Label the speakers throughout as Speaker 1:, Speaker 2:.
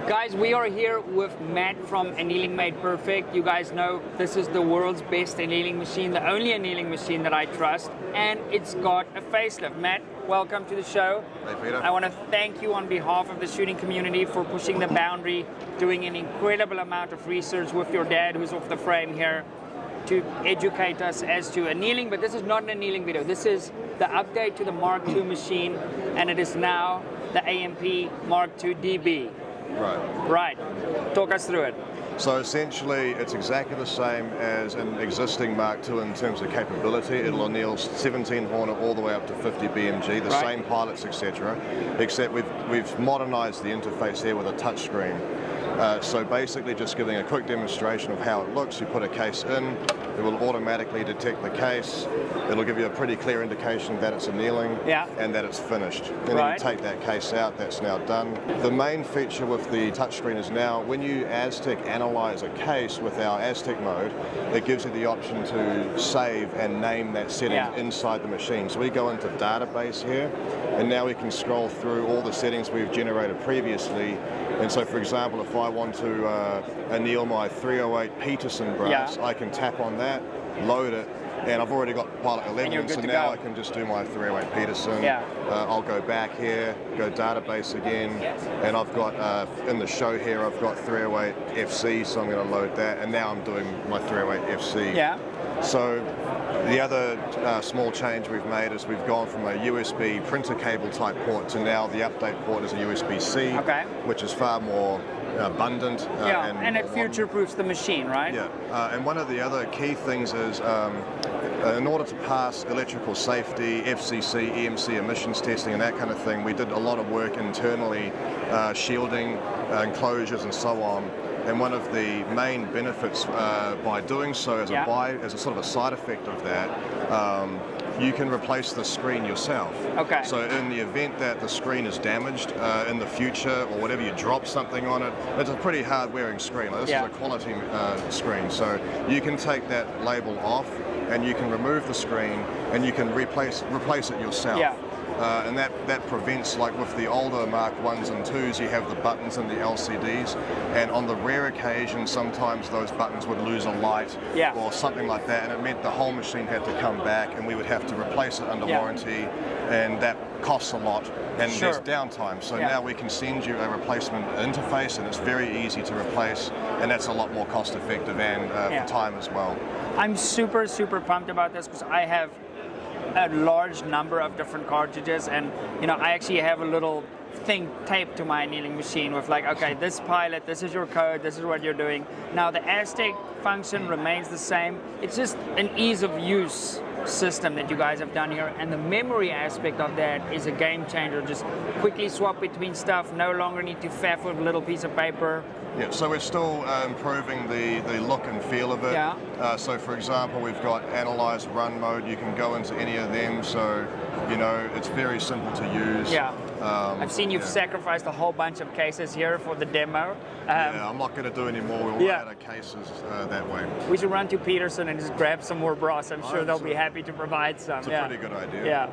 Speaker 1: Guys, we are here with Matt from Annealing Made Perfect. You guys know this is the world's best annealing machine, the only annealing machine that I trust, and it's got a facelift. Matt, welcome to the show.
Speaker 2: Hey, Peter.
Speaker 1: I want to thank you on behalf of the shooting community for pushing the boundary, doing an incredible amount of research with your dad, who's off the frame here, to educate us as to annealing. But this is not an annealing video. This is the update to the Mark II machine, and it is now the AMP Mark II DB. Right. Talk us through it.
Speaker 2: So essentially, it's exactly the same as an existing Mark II in terms of capability. It'll anneal 17 Hornet all the way up to 50 BMG, the same pilots, etc. Except we've modernized the interface here with a touch screen. So basically just giving a quick demonstration of how it looks. You put a case in, it will automatically detect the case. It'll give you a pretty clear indication that it's annealing and that it's finished. And then you take that case out, that's now done. The main feature with the touchscreen is now when you Aztec analyze a case with our Aztec mode, it gives you the option to save and name that setting inside the machine. So we go into database here, and now we can scroll through all the settings we've generated previously. And so, for example, if I want to anneal my 308 Peterson brass, I can tap on that, load it, and I've already got pilot 11, so now I can just do my 308 Peterson. I'll go back here, go database again, and I've got, in the show here, I've got 308 FC, so I'm going to load that, and now I'm doing my 308 FC. So the other small change we've made is we've gone from a USB printer cable type port to now the update port is a USB-C, which is far more abundant.
Speaker 1: And it future-proofs the machine, right?
Speaker 2: And one of the other key things is in order to pass electrical safety, FCC, EMC emissions testing and that kind of thing, we did a lot of work internally, shielding, enclosures and so on. And one of the main benefits by doing so as a sort of a side effect of that, you can replace the screen yourself. So in the event that the screen is damaged in the future or whatever, you drop something on it, it's a pretty hard wearing screen. Like, this is a quality screen. So you can take that label off and you can remove the screen and you can replace it yourself. And that prevents, like with the older Mark 1s and 2s, you have the buttons and the LCDs, and on the rare occasion, sometimes those buttons would lose a light or something like that, and it meant the whole machine had to come back and we would have to replace it under warranty, and that costs a lot, and there's downtime. So now we can send you a replacement interface, and it's very easy to replace, and that's a lot more cost effective and for time as well.
Speaker 1: I'm super, super pumped about this because I have a large number of different cartridges, and I actually have a little thing taped to my annealing machine with like, okay, this pilot, this is your code, this is what you're doing. Now the Aztec function remains the same. It's just an ease of use system that you guys have done here, and the memory aspect of that is a game changer. Just quickly swap between stuff, no longer need to faff with a little piece of paper.
Speaker 2: So we're still improving the look and feel of it. So for example, we've got analyze run mode. You can go into any of them, so it's very simple to use.
Speaker 1: I've seen you've sacrificed a whole bunch of cases here for the demo.
Speaker 2: I'm not going to do any more. We'll run out of cases that way.
Speaker 1: We should run to Peterson and just grab some more brass. I'm sure they'll be happy to provide some.
Speaker 2: It's a pretty good idea.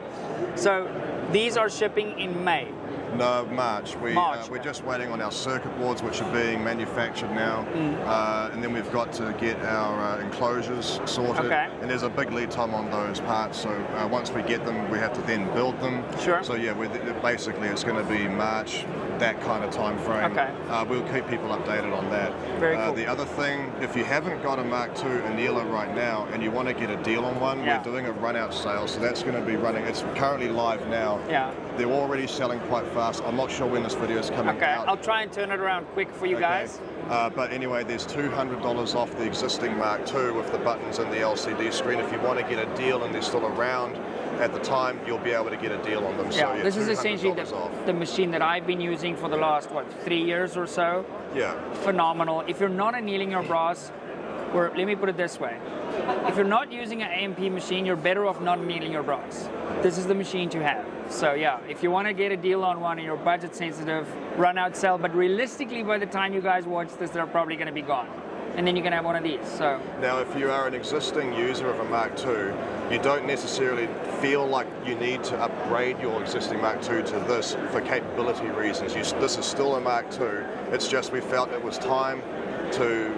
Speaker 1: So these are shipping in May.
Speaker 2: No, March. We're just waiting on our circuit boards, which are being manufactured now, and then we've got to get our enclosures sorted. And there's a big lead time on those parts. So once we get them, we have to then build them. So basically, it's going to be March, that kind of time frame. We'll keep people updated on that.
Speaker 1: Very cool.
Speaker 2: The other thing, if you haven't got a Mark II annealer right now and you want to get a deal on one, we're doing a run-out sale. So that's going to be running. It's currently live now. They're already selling quite fast. I'm not sure when this video is coming out.
Speaker 1: I'll try and turn it around quick for you guys.
Speaker 2: But anyway, there's $200 off the existing Mark II with the buttons and the LCD screen. If you want to get a deal and they're still around at the time, you'll be able to get a deal on them. So,
Speaker 1: this is essentially the machine that I've been using for the last, 3 years or so. Phenomenal. If you're not annealing your brass, or let me put it this way. If you're not using an AMP machine, you're better off not annealing your brass. This is the machine to have. So if you want to get a deal on one and you're budget sensitive, run out sell. But realistically, by the time you guys watch this, they're probably going to be gone. And then you can have one of these. So
Speaker 2: now, if you are an existing user of a Mark II, you don't necessarily feel like you need to upgrade your existing Mark II to this for capability reasons. This is still a Mark II. It's just we felt it was time to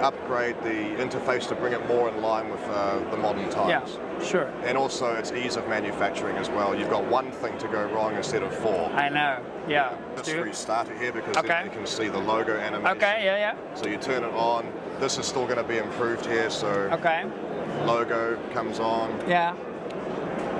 Speaker 2: upgrade the interface to bring it more in line with the modern times.
Speaker 1: Yeah, sure.
Speaker 2: And also its ease of manufacturing as well. You've got one thing to go wrong instead of four.
Speaker 1: I know, yeah.
Speaker 2: Let's restart it here because then you can see the logo animation.
Speaker 1: Okay, yeah.
Speaker 2: So you turn it on. This is still going to be improved here, so logo comes on.
Speaker 1: Yeah.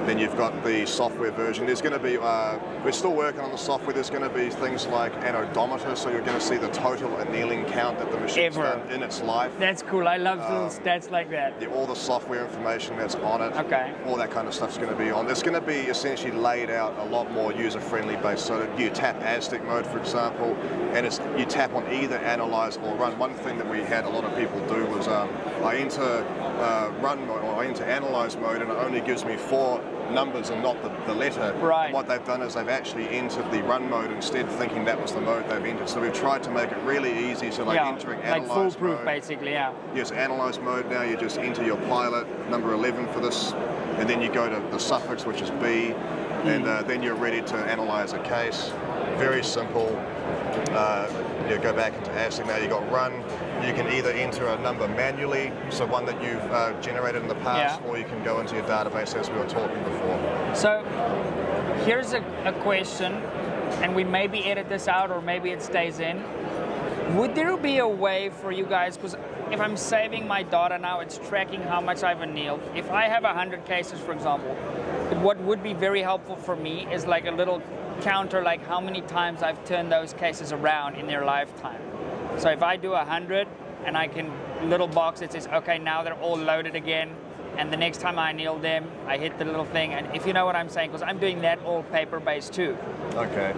Speaker 2: Then you've got the software version. There's going to be, we're still working on the software. There's going to be things like an odometer, so you're going to see the total annealing count that the machine's done in its life.
Speaker 1: That's cool. I love little stats like that.
Speaker 2: Yeah, all the software information that's on it.
Speaker 1: Okay.
Speaker 2: All that kind of stuff's going to be on. It's going to be essentially laid out a lot more user-friendly based. So that you tap Aztec mode, for example, and you tap on either analyze or run. One thing that we had a lot of people do was I enter run mode or I enter analyze mode, and it only gives me 4 numbers and not the letter.
Speaker 1: Right.
Speaker 2: And what they've done is they've actually entered the run mode instead, thinking that was the mode they've entered. So we've tried to make it really easy. So like entering analyze
Speaker 1: like foolproof
Speaker 2: mode,
Speaker 1: basically, yeah.
Speaker 2: Yes, analyze mode now. You just enter your pilot number 11 for this, and then you go to the suffix, which is B, and then you're ready to analyze a case. Very simple. You go back into Aztec now. You got run. You can either enter a number manually, so one that you've generated in the past, or you can go into your database as we were talking before.
Speaker 1: So here's a question, and we maybe edit this out or maybe it stays in. Would there be a way for you guys, because if I'm saving my data now, it's tracking how much I've annealed. If I have 100 cases, for example, what would be very helpful for me is like a little counter, like how many times I've turned those cases around in their lifetime. So if I do 100 and I can, little box that says, okay, now they're all loaded again, and the next time I anneal them, I hit the little thing, and if you know what I'm saying, because I'm doing that all paper-based too.
Speaker 2: Okay.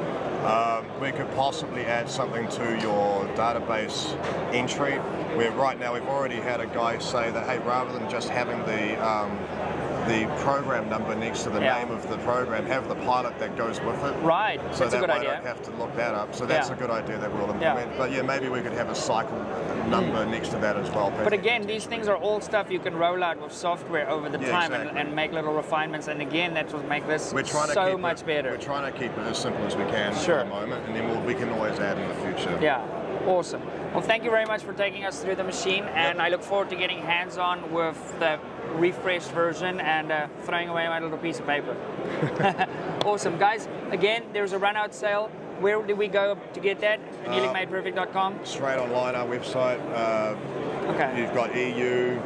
Speaker 2: We could possibly add something to your database entry, where right now we've already had a guy say that, hey, rather than just having the program number next to the name of the program, have the pilot that goes with it.
Speaker 1: Right,
Speaker 2: so
Speaker 1: that's a good idea.
Speaker 2: I don't have to look that up. So that's a good idea that we'll implement. But yeah, maybe we could have a cycle number next to that as well.
Speaker 1: But again, these things are all stuff you can roll out with software over the time and make little refinements. And again, that will make this so much better.
Speaker 2: We're trying to keep it as simple as we can for the moment, and then we can always add in the future.
Speaker 1: Yeah, awesome. Well, thank you very much for taking us through the machine, and I look forward to getting hands-on with the refreshed version and throwing away my little piece of paper. Awesome, guys. Again, there's a run-out sale. Where do we go to get that? AnnealingMadePerfect.com?
Speaker 2: Straight online, our website. You've got EU,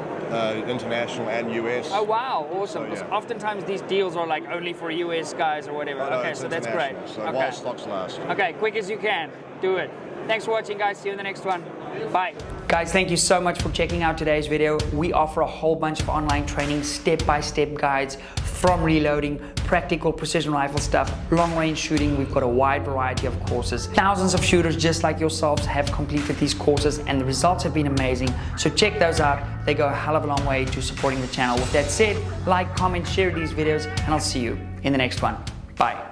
Speaker 2: international, and US.
Speaker 1: Oh wow, awesome. Because oftentimes these deals are like only for US guys or whatever. Okay, so that's great.
Speaker 2: So while stocks last.
Speaker 1: Okay, quick as you can. Do it. Thanks for watching, guys. See you in the next one. Bye. Guys, thank you so much for checking out today's video. We offer a whole bunch of online training, step-by-step guides from reloading, practical precision rifle stuff, long-range shooting. We've got a wide variety of courses. Thousands of shooters just like yourselves have completed these courses, and the results have been amazing. So check those out. They go a hell of a long way to supporting the channel. With that said, like, comment, share these videos, and I'll see you in the next one. Bye.